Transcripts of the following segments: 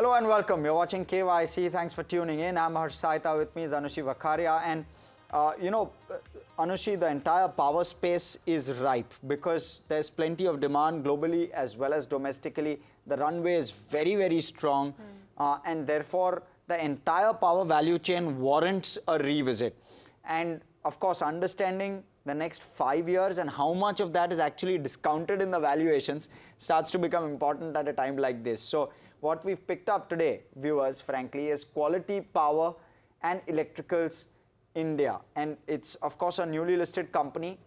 Hello and welcome. You're watching KYC. Thanks for tuning in. I'm Harsh Saita. With me is Anushi Vakharia. And Anushi, the entire power space is ripe because there's plenty of demand globally as well as domestically. The runway is very, very strong. And therefore, the entire power value chain warrants a revisit. And of course, understanding the next 5 years and how much of that is actually discounted in the valuations starts to become important at a time like this. So what we've picked up today, viewers, frankly, is Quality Power and Electricals India. And it's, of course, a newly listed company.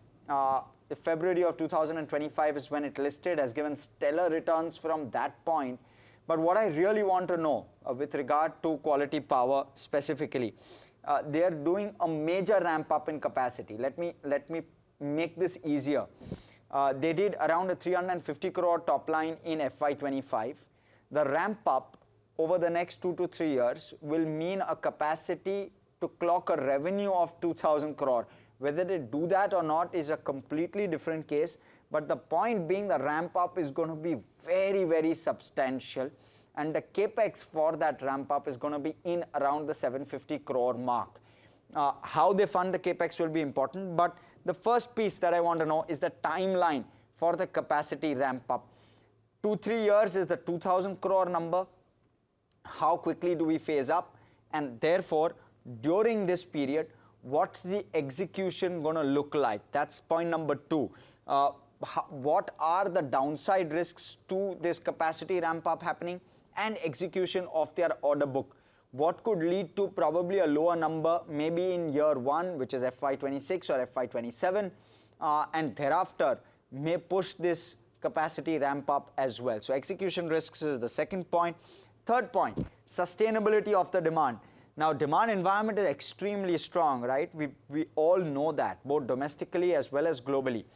February of 2025 is when it listed, has given stellar returns from that point. But what I really want to know with regard to Quality Power specifically, they are doing a major ramp up in capacity. Let me make this easier. They did around a 350 crore top line in FY25. The ramp up over the next 2 to 3 years will mean a capacity to clock a revenue of 2,000 crore. Whether they do that or not is a completely different case. But the point being, the ramp up is going to be very, very substantial. And the capex for that ramp up is going to be in around the 750 crore mark. How they fund the capex will be important. But the first piece that I want to know is the timeline for the capacity ramp up. 2-3 years is the 2,000 crore number. How quickly do we phase up? And therefore, during this period, what's the execution going to look like? That's point number 2. What are the downside risks to this capacity ramp up happening and execution of their order book? What could lead to probably a lower number, maybe in year 1, which is FY26 or FY27, and thereafter may push this capacity ramp up as well. So execution risks is the second point. Third point, sustainability of the demand. Now, demand environment is extremely strong, right? We all know that, both domestically as well as globally.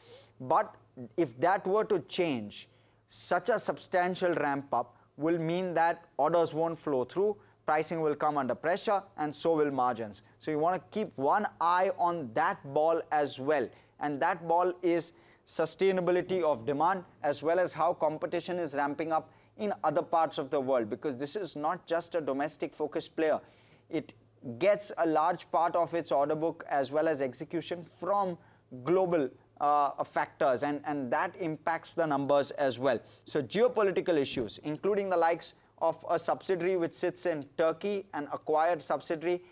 But if that were to change, such a substantial ramp up will mean that orders won't flow through, pricing will come under pressure, and so will margins. So you want to keep one eye on that ball as well. And that ball is sustainability of demand as well as how competition is ramping up in other parts of the world, because this is not just a domestic focused player. It gets a large part of its order book as well as execution from global factors, and that impacts the numbers as well. So geopolitical issues, including the likes of a subsidiary which sits in Turkey, an acquired subsidiary,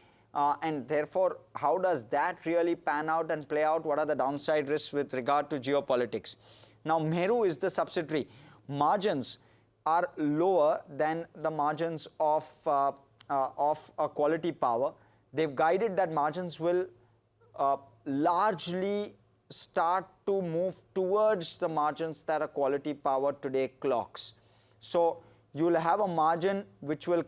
and therefore, how does that really pan out and play out? What are the downside risks with regard to geopolitics? Now, Meru is the subsidiary. Margins are lower than the margins of a Quality Power. They've guided that margins will largely start to move towards the margins that a Quality Power today clocks. So you'll have a margin which will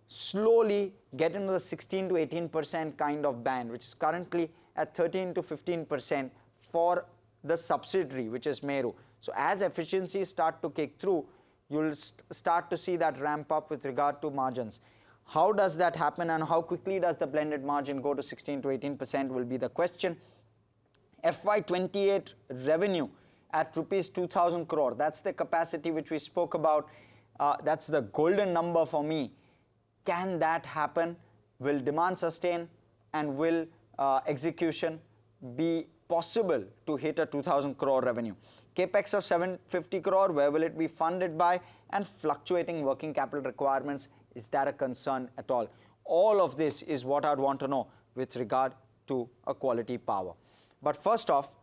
slowly get into the 16 to 18% kind of band, which is currently at 13 to 15% for the subsidiary, which is Meru. So as efficiencies start to kick through, you'll start to see that ramp up with regard to margins. How does that happen and how quickly does the blended margin go to 16 to 18% will be the question. FY28 revenue at rupees 2,000 crore. That's the capacity which we spoke about. That's the golden number for me. Can that happen? Will demand sustain? And will execution be possible to hit a 2,000 crore revenue? Capex of 750 crore, where will it be funded by? And fluctuating working capital requirements, is that a concern at all? All of this is what I'd want to know with regard to a Quality Power. But first off,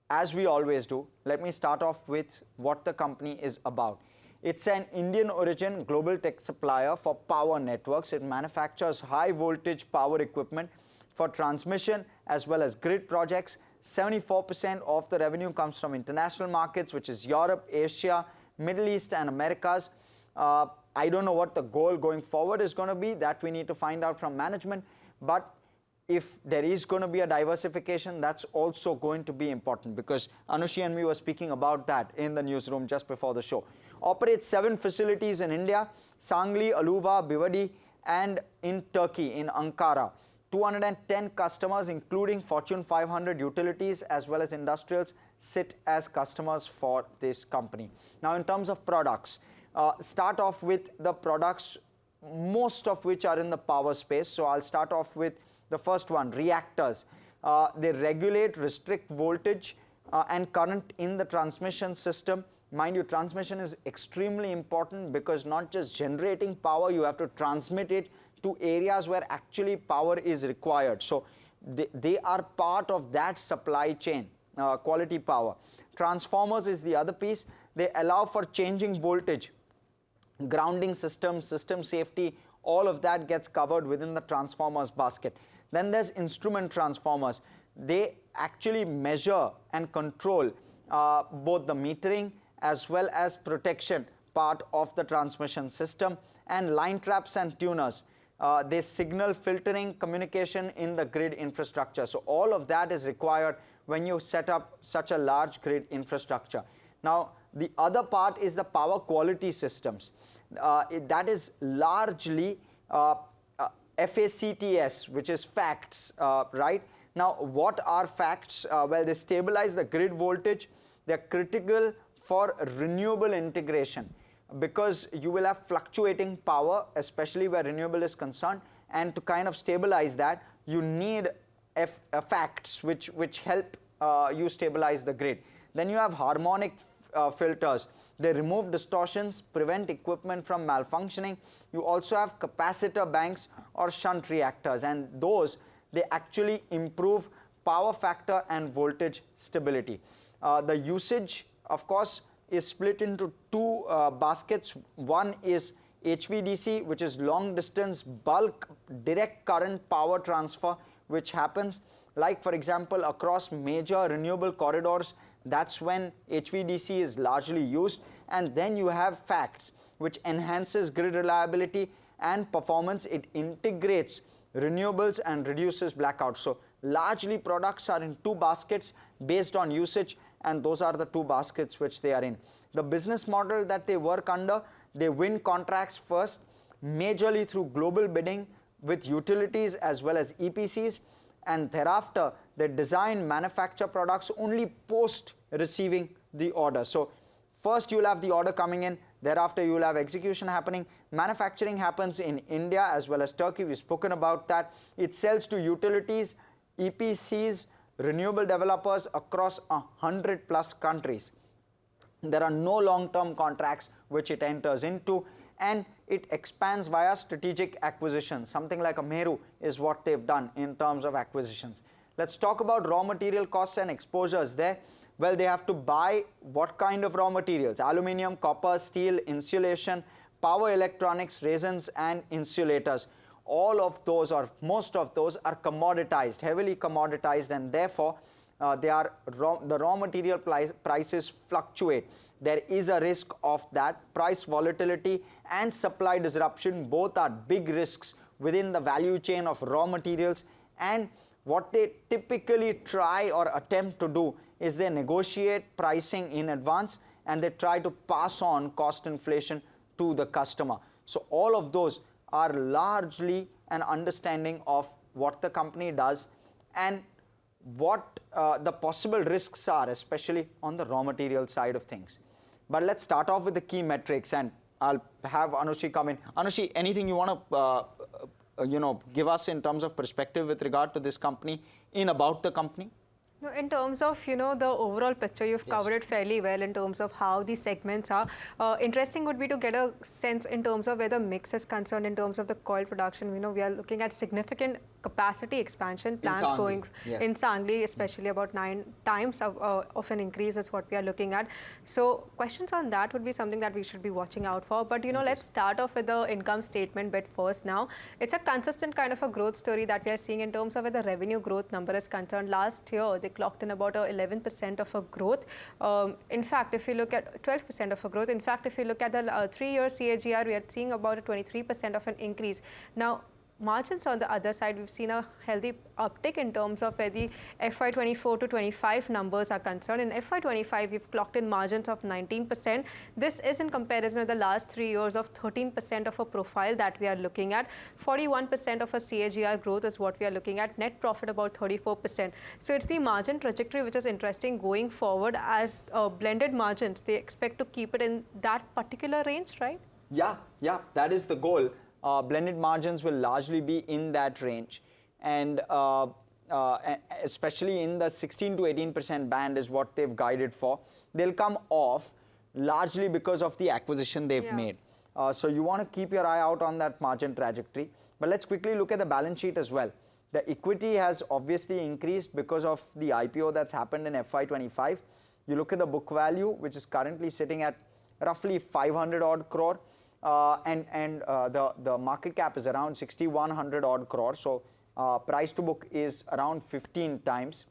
as we always do, let me start off with what the company is about. It's an Indian origin global tech supplier for power networks. It manufactures high voltage power equipment for transmission as well as grid projects. 74% of the revenue comes from international markets, which is Europe, Asia, Middle East and Americas. I don't know what the goal going forward is going to be. That we need to find out from management. But if there is going to be a diversification, that's also going to be important, because Anushi and me were speaking about that in the newsroom just before the show. Operates 7 facilities in India, Sangli, Aluva, Bhiwadi, and in Turkey, in Ankara. 210 customers, including Fortune 500 utilities as well as industrials, sit as customers for this company. Now, in terms of products, start off with the products, most of which are in the power space. So I'll start off with the first one, reactors. They regulate, restrict voltage and current in the transmission system. Mind you, transmission is extremely important because not just generating power, you have to transmit it to areas where actually power is required. So they are part of that supply chain, quality power. Transformers is the other piece. They allow for changing voltage, grounding system, system safety, all of that gets covered within the transformers basket. Then there's instrument transformers. They actually measure and control both the metering as well as protection part of the transmission system. And line traps and tuners, they signal filtering communication in the grid infrastructure. So all of that is required when you set up such a large grid infrastructure. Now the other part is the power quality systems. That is largely FACTS, which is facts, right? Now what are facts? Well, they stabilize the grid voltage. They're critical for renewable integration because you will have fluctuating power, especially where renewable is concerned, and to kind of stabilize that you need facts which help you stabilize the grid. Then you have harmonic filters. They remove distortions, prevent equipment from malfunctioning. You also have capacitor banks or shunt reactors, and those, they actually improve power factor and voltage stability. The usage, of course, is split into two baskets. One is HVDC, which is long distance bulk direct current power transfer, which happens like, for example, across major renewable corridors. That's when HVDC is largely used. And then you have facts, which enhances grid reliability and performance. It integrates renewables and reduces blackouts. So largely products are in two baskets based on usage, and those are the two baskets which they are in. The business model that they work under, they win contracts first, majorly through global bidding with utilities as well as EPCs, and thereafter they design, manufacture products only post receiving the order. So first you will have the order coming in, thereafter you will have execution happening. Manufacturing happens in India as well as Turkey. We've spoken about that. It sells to utilities, EPCs, renewable developers across 100+ countries. There are no long-term contracts which it enters into, and it expands via strategic acquisitions. Something like a Meru is what they've done in terms of acquisitions. Let's talk about raw material costs and exposures there. Well, they have to buy what kind of raw materials? Aluminium, copper, steel, insulation, power electronics, resins and insulators. All of those, or most of those, are commoditized, heavily commoditized, and therefore the raw material prices fluctuate. There is a risk of that. Price volatility and supply disruption, both are big risks within the value chain of raw materials. And what they typically try or attempt to do is they negotiate pricing in advance and they try to pass on cost inflation to the customer. So all of those are largely an understanding of what the company does and what the possible risks are, especially on the raw material side of things. But let's start off with the key metrics, and I'll have Anushi come in. Anushi, anything you want to give us in terms of perspective with regard to this company, about the company? No, in terms of, the overall picture, you've covered it fairly well in terms of how these segments are. Interesting would be to get a sense in terms of where the mix is concerned in terms of the coil production. We are looking at significant capacity expansion plans going in Sangli, especially about 9 times of an increase is what we are looking at. So questions on that would be something that we should be watching out for. But, let's start off with the income statement bit first now. It's a consistent kind of a growth story that we are seeing in terms of where the revenue growth number is concerned. Last year, they clocked in about 11% of a growth. In fact, if you look at 12% of a growth, in fact, if you look at the 3-year CAGR, we are seeing about a 23% of an increase. Now, margins on the other side, we've seen a healthy uptick in terms of where the FY24 to 25 numbers are concerned. In FY25, we've clocked in margins of 19%. This is in comparison with the last 3 years of 13% of a profile that we are looking at. 41% of a CAGR growth is what we are looking at. Net profit about 34%. So it's the margin trajectory which is interesting going forward, as blended margins, they expect to keep it in that particular range, right? Yeah, that is the goal. Blended margins will largely be in that range, and especially in the 16 to 18% band is what they've guided for. They'll come off largely because of the acquisition they've made. So you want to keep your eye out on that margin trajectory. But let's quickly look at the balance sheet as well. The equity has obviously increased because of the IPO that's happened in FY25. You look at the book value, which is currently sitting at roughly 500 odd crore. The market cap is around 6100 odd crore. So price to book is around 15 times.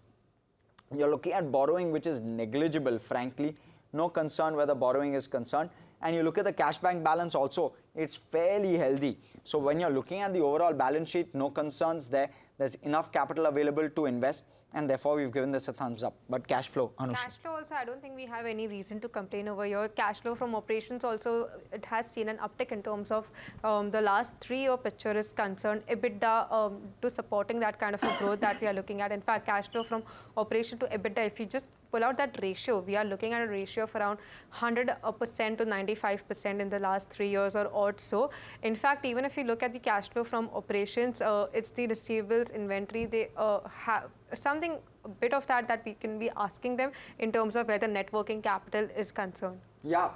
You're looking at borrowing, which is negligible, frankly. No concern where the borrowing is concerned. And you look at the cash bank balance also, it's fairly healthy. So when you're looking at the overall balance sheet, no concerns there. There's enough capital available to invest, and therefore we've given this a thumbs up. But cash flow, Anushi. Cash flow also, I don't think we have any reason to complain over here. Cash flow from operations also, it has seen an uptick in terms of the last 3-year picture is concerned. EBITDA to supporting that kind of a growth that we are looking at. In fact, cash flow from operation to EBITDA, if you just pull out that ratio, we are looking at a ratio of around 100% to 95% in the last 3 years or so. In fact, even if you look at the cash flow from operations, it's the receivables, inventory, they have something, a bit of that we can be asking them in terms of where the net working capital is concerned. Yeah,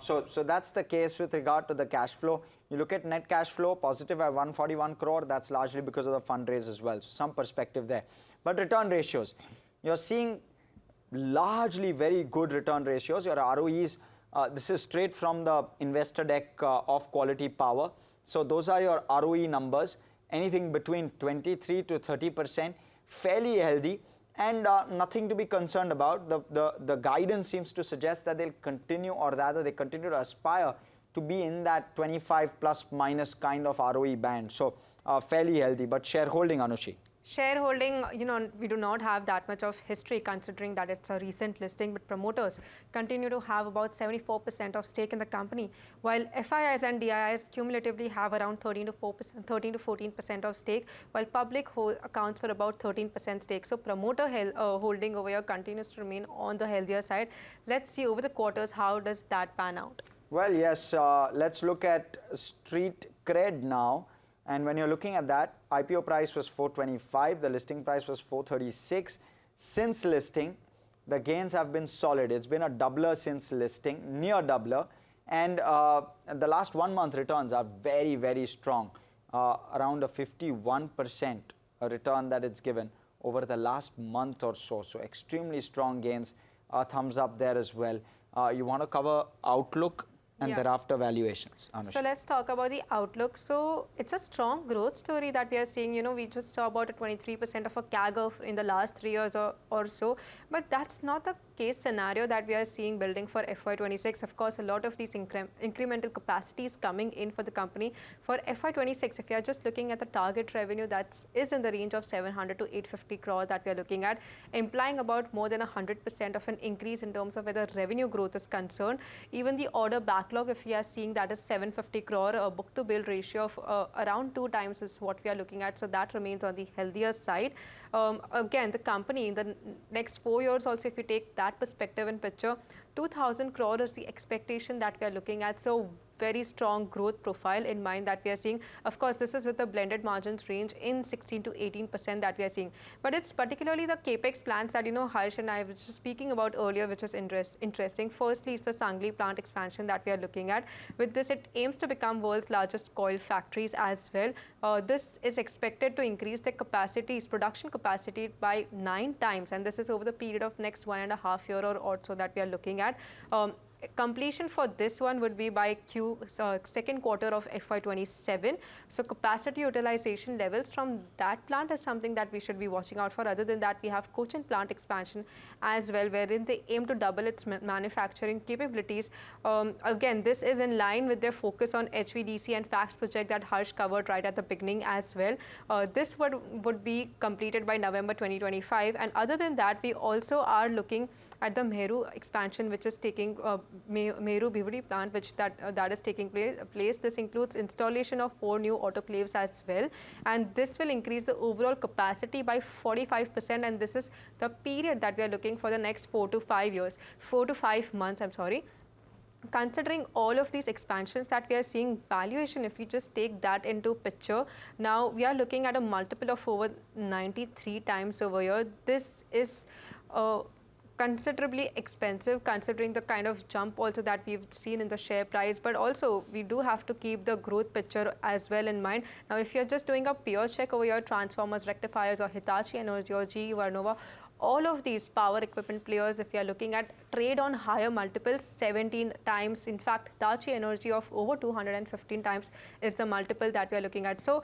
so that's the case with regard to the cash flow. You look at net cash flow, positive at 141 crore, that's largely because of the fundraise as well. So some perspective there. But return ratios, you're seeing largely very good return ratios. Your ROEs, this is straight from the investor deck of Quality Power. So those are your ROE numbers, anything between 23 to 30%, fairly healthy, and nothing to be concerned about. The guidance seems to suggest that they'll continue, or rather they continue to aspire to be in that 25 plus minus kind of ROE band. So fairly healthy. But shareholding, Anushi? Shareholding, we do not have that much of history considering that it's a recent listing, but promoters continue to have about 74% of stake in the company, while FIIs and DIIs cumulatively have around 13 to 14% of stake, while public accounts for about 13% stake. So promoter holding over here continues to remain on the healthier side. Let's see over the quarters, how does that pan out? Well, yes, let's look at street cred now. And when you're looking at that, IPO price was 425, the listing price was 436. Since listing, the gains have been solid. It's been a doubler since listing, near doubler. And the last 1 month returns are very, very strong, around a 51% return that it's given over the last month or so. So extremely strong gains, thumbs up there as well. You want to cover outlook? And thereafter valuations. Anushi. So let's talk about the outlook. So it's a strong growth story that we are seeing. We just saw about a 23% of a CAGR in the last 3 years or so. But that's not the case scenario that we are seeing building for FY26. Of course, a lot of these incremental capacities coming in for the company. For FY26, if you are just looking at the target revenue, that is in the range of 700 to 850 crore that we are looking at, implying about more than 100% of an increase in terms of where the revenue growth is concerned. Even the order backlog, if we are seeing, that is 750 crore, a book-to-bill ratio of around 2 times is what we are looking at. So that remains on the healthier side. Again, the company in the next 4 years also, if you take that perspective and picture, 2,000 crore is the expectation that we are looking at. So very strong growth profile in mind that we are seeing. Of course, this is with the blended margins range in 16 to 18% that we are seeing. But it's particularly the capex plans that, Harsh and I were just speaking about earlier, which is interesting. Firstly, is the Sangli plant expansion that we are looking at. With this, it aims to become world's largest coil factories as well. This is expected to increase the capacities, production capacity by 9 times. And this is over the period of next 1.5 years or so that we are looking at. completion for this one would be by second quarter of FY27. So capacity utilization levels from that plant is something that we should be watching out for. Other than that, we have Cochin plant expansion as well, wherein they aim to double its manufacturing capabilities. Again, this is in line with their focus on HVDC and FACTS project that Harsh covered right at the beginning as well. This would be completed by November 2025. And other than that, we also are looking at the Meru expansion, which is taking Meru Bhiwadi plant, which that is taking place. This includes installation of 4 new autoclaves as well, and this will increase the overall capacity by 45%. And this is the period that we are looking for the next 4 to 5 years, 4 to 5 months. I'm sorry. Considering all of these expansions that we are seeing, valuation, if we just take that into picture, now we are looking at a multiple of over 93 times over here. This is considerably expensive considering the kind of jump also that we've seen in the share price, but also we do have to keep the growth picture as well in mind. Now, if you're just doing a pure check over here, transformers, rectifiers, or Hitachi Energy or GE Vernova, all of these power equipment players, if you are looking at, trade on higher multiples, 17 times. In fact, Hitachi Energy of over 215 times is the multiple that we are looking at. So,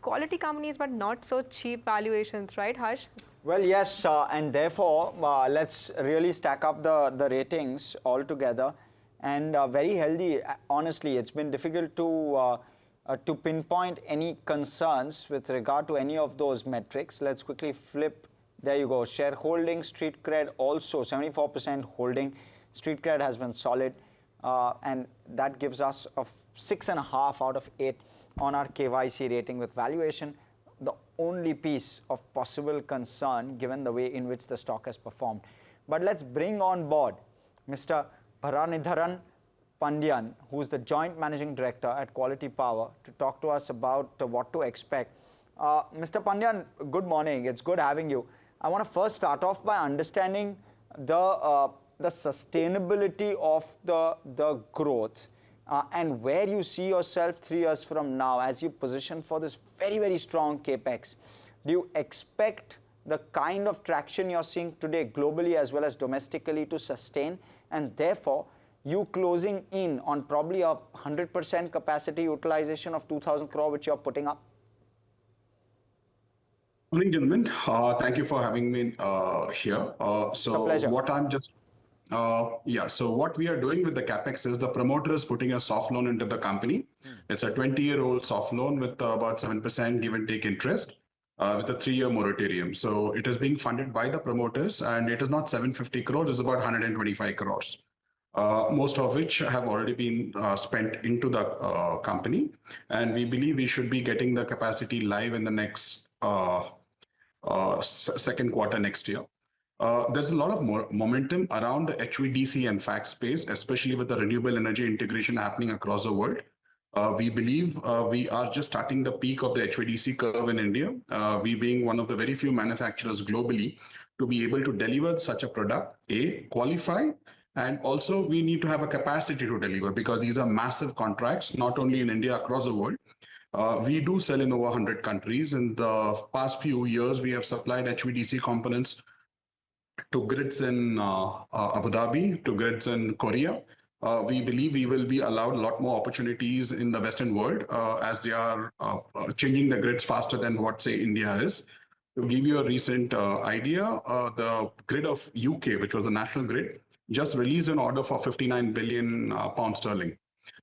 quality companies, but not so cheap valuations, right, Harsh? Well, yes, and therefore, let's really stack up the ratings altogether, and very healthy. Honestly, it's been difficult to pinpoint any concerns with regard to any of those metrics. Let's quickly flip. There you go. Shareholding, street cred also 74% holding. Street cred has been solid, and that gives us a 6.5 out of 8 on our KYC rating. With valuation the only piece of possible concern given the way in which the stock has performed. But let's bring on board Mr. Bharanidharan Pandyan, who is the Joint Managing Director at Quality Power, to talk to us about what to expect. Mr. Pandyan, good morning. It's good having you. I want to first start off by understanding the sustainability of the growth and where you see yourself 3 years from now as you position for this very, very strong capex. Do you expect the kind of traction you're seeing today globally as well as domestically to sustain, and therefore you closing in on probably a 100% capacity utilization of 2,000 crore which you're putting up? Morning, gentlemen. Thank you for having me here. It's a pleasure. So what we are doing with the capex is the promoter is putting a soft loan into the company. It's a 20-year-old soft loan with about 7% give and take interest with a 3-year moratorium. So it is being funded by the promoters, and it is not 750 crores, it's about 125 crores. Most of which have already been spent into the company, and we believe we should be getting the capacity live in the next second quarter next year. There's a lot of momentum around the HVDC and FACTS space, especially with the renewable energy integration happening across the world. We believe we are just starting the peak of the HVDC curve in India, we being one of the very few manufacturers globally to be able to deliver such a product, qualify, and also we need to have a capacity to deliver, because these are massive contracts, not only in India, across the world. We do sell in over 100 countries. In the past few years, we have supplied HVDC components to grids in Abu Dhabi, to grids in Korea. We believe we will be allowed a lot more opportunities in the Western world as they are changing the grids faster than what, say, India is. To give you a recent idea, the grid of UK, which was a national grid, just released an order for 59 billion pounds sterling.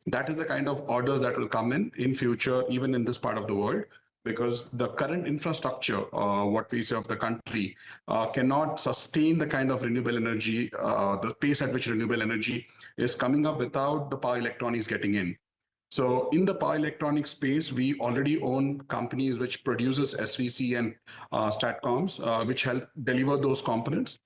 That is the kind of orders that will come in future, even in this part of the world, because the current infrastructure, what we say of the country, cannot sustain the kind of renewable energy, the pace at which renewable energy is coming up without the power electronics getting in. So in the power electronics space, we already own companies which produces SVC and STATCOMs, which help deliver those components,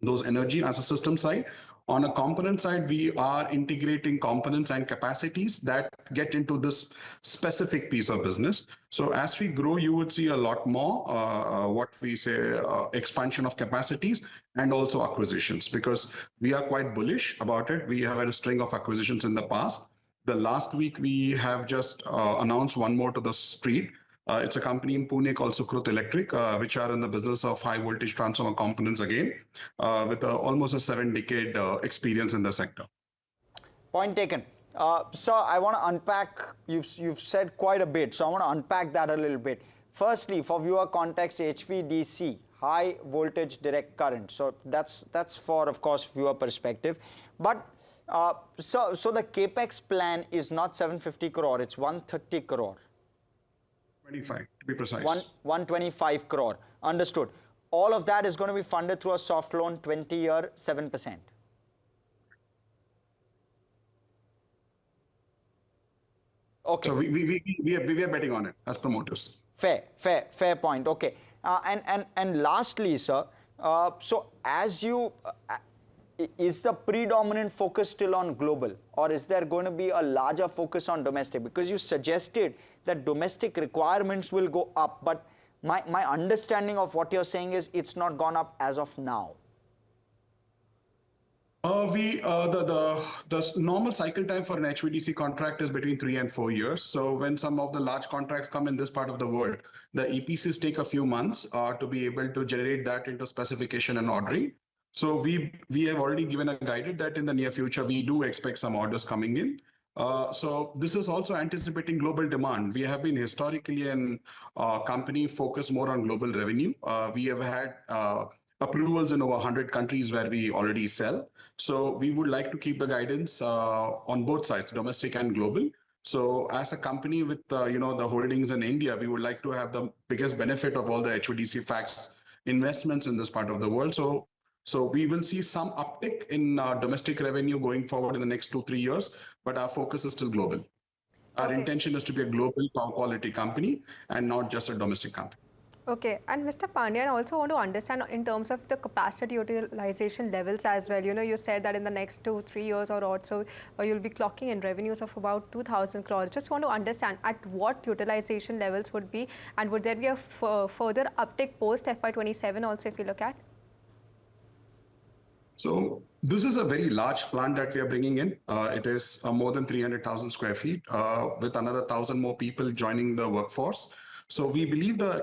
those energy as a system side. On a component side, we are integrating components and capacities that get into this specific piece of business. So as we grow, you would see a lot more, what we say, expansion of capacities and also acquisitions, because we are quite bullish about it. We have had a string of acquisitions in the past. The last week, we have just announced one more to the street, It's a company in Pune called Sukrut Electric, which are in the business of high voltage transformer components again, with almost a 7-decade experience in the sector. Point taken. Sir, I want to unpack, you've said quite a bit, so I want to unpack that a little bit. Firstly, for viewer context, HVDC, high voltage direct current. So that's for, of course, viewer perspective. But so the capex plan is not 750 crore, it's 130 crore. 25 to be precise. 125 crore. Understood. All of that is going to be funded through a soft loan, 20-year, 7%. Okay. So we are betting on it as promoters. Fair point. Okay. And lastly, sir, so as you, is the predominant focus still on global, or is there going to be a larger focus on domestic? Because you suggested that domestic requirements will go up, but my understanding of what you're saying is it's not gone up as of now. The normal cycle time for an HVDC contract is between 3 and 4 years. So when some of the large contracts come in this part of the world, the EPCs take a few months to be able to generate that into specification and ordering. So we have already given a guidance that in the near future we do expect some orders coming in. So this is also anticipating global demand. We have been historically a company focused more on global revenue. We have had approvals in over 100 countries where we already sell. So we would like to keep the guidance on both sides, domestic and global. So as a company with the holdings in India, we would like to have the biggest benefit of all the HVDC facts investments in this part of the world. So we will see some uptick in domestic revenue going forward in the next 2-3 years, but our focus is still global. Our intention is to be a global quality company and not just a domestic company. Okay, and Mr. Pandya, I also want to understand in terms of the capacity utilization levels as well. You said that in the next 2-3 years or also you'll be clocking in revenues of about 2,000 crores. Just want to understand at what utilization levels would be, and would there be a further uptick post FY27 also if you look at? So this is a very large plant that we are bringing in. It is more than 300,000 square feet with another 1,000 more people joining the workforce. So we believe the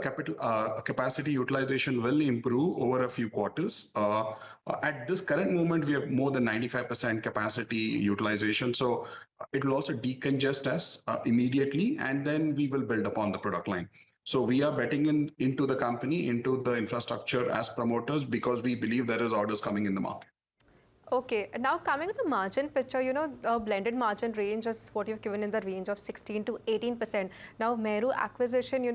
capacity utilization will improve over a few quarters. At this current moment, we have more than 95% capacity utilization. So it will also decongest us immediately, and then we will build upon the product line. So we are betting into the company, into the infrastructure as promoters, because we believe there is orders coming in the market. Okay, now coming to the margin picture, the blended margin range is what you've given in the range of 16 to 18%. Now, Meru acquisition,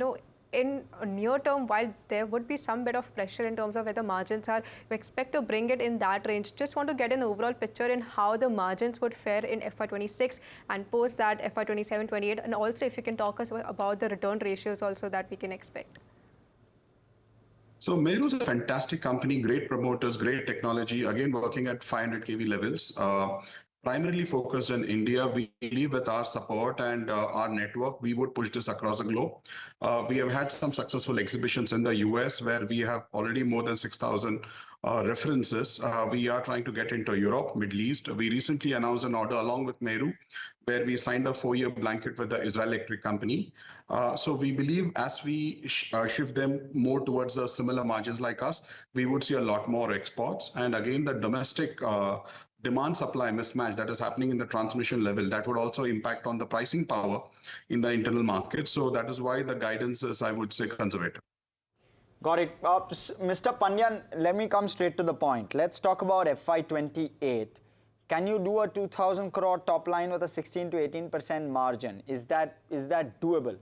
in near term, while there would be some bit of pressure in terms of where the margins are, we expect to bring it in that range. Just want to get an overall picture in how the margins would fare in FY26 and post that FY27, 28, and also if you can talk us about the return ratios also that we can expect. So Meru is a fantastic company, great promoters, great technology, again working at 500 kV levels. Primarily focused in India. We believe with our support and our network, we would push this across the globe. We have had some successful exhibitions in the US where we have already more than 6,000 references. We are trying to get into Europe, Middle East. We recently announced an order along with Meru where we signed a 4-year blanket with the Israel Electric Company. So we believe as we shift them more towards the similar margins like us, we would see a lot more exports. And again, the domestic demand supply mismatch that is happening in the transmission level, that would also impact on the pricing power in the internal market. So that is why the guidance is, I would say, conservative. Got it. Mr. Pandyan, let me come straight to the point. Let's talk about FY28. Can you do a 2,000 crore top line with a 16 to 18% margin? Is that doable?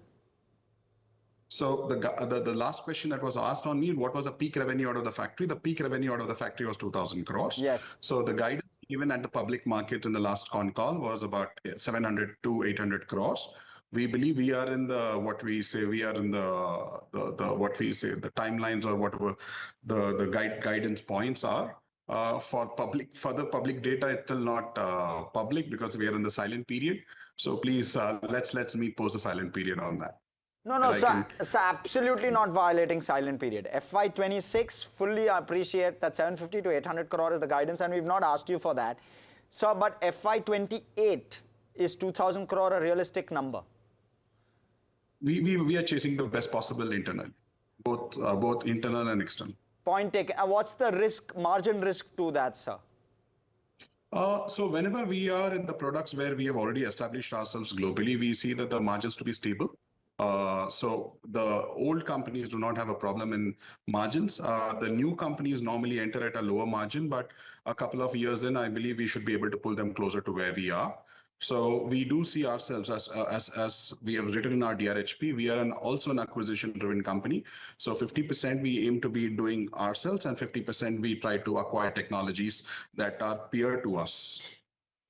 So the last question that was asked on me, what was the peak revenue out of the factory? The peak revenue out of the factory was 2,000 crores. Yes. So the guidance given at the public market in the last con call was about 700 to 800 crores. We believe we are in the what we say the timelines or whatever the guidance points are. For the public data, it's still not public because we are in the silent period. So please let's meet post the silent period on that. No, sir, absolutely not violating silent period. FY26, fully appreciate that 750 to 800 crore is the guidance, and we've not asked you for that. So, but FY28, is 2,000 crore a realistic number? we are chasing the best possible internal, both internal and external. Point taken. What's the risk, margin risk to that, sir? So whenever we are in the products where we have already established ourselves globally, we see that the margins to be stable. So the old companies do not have a problem in margins. The new companies normally enter at a lower margin, but a couple of years in, I believe we should be able to pull them closer to where we are. So we do see ourselves as we have written in our DRHP, we are also an acquisition-driven company. So 50% we aim to be doing ourselves, and 50% we try to acquire technologies that are peer to us,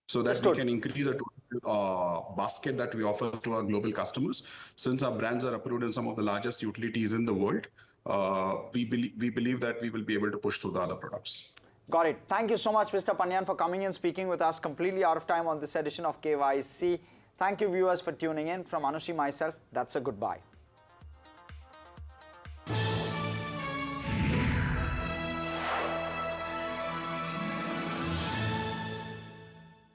so that we can increase the total basket that we offer to our global customers. Since our brands are approved in some of the largest utilities in the world, we believe that we will be able to push through the other products. Got it. Thank you so much, Mr. Panyan, for coming and speaking with us. Completely out of time on this edition of KYC. Thank you, viewers, for tuning in. From Anushi, myself, that's a goodbye.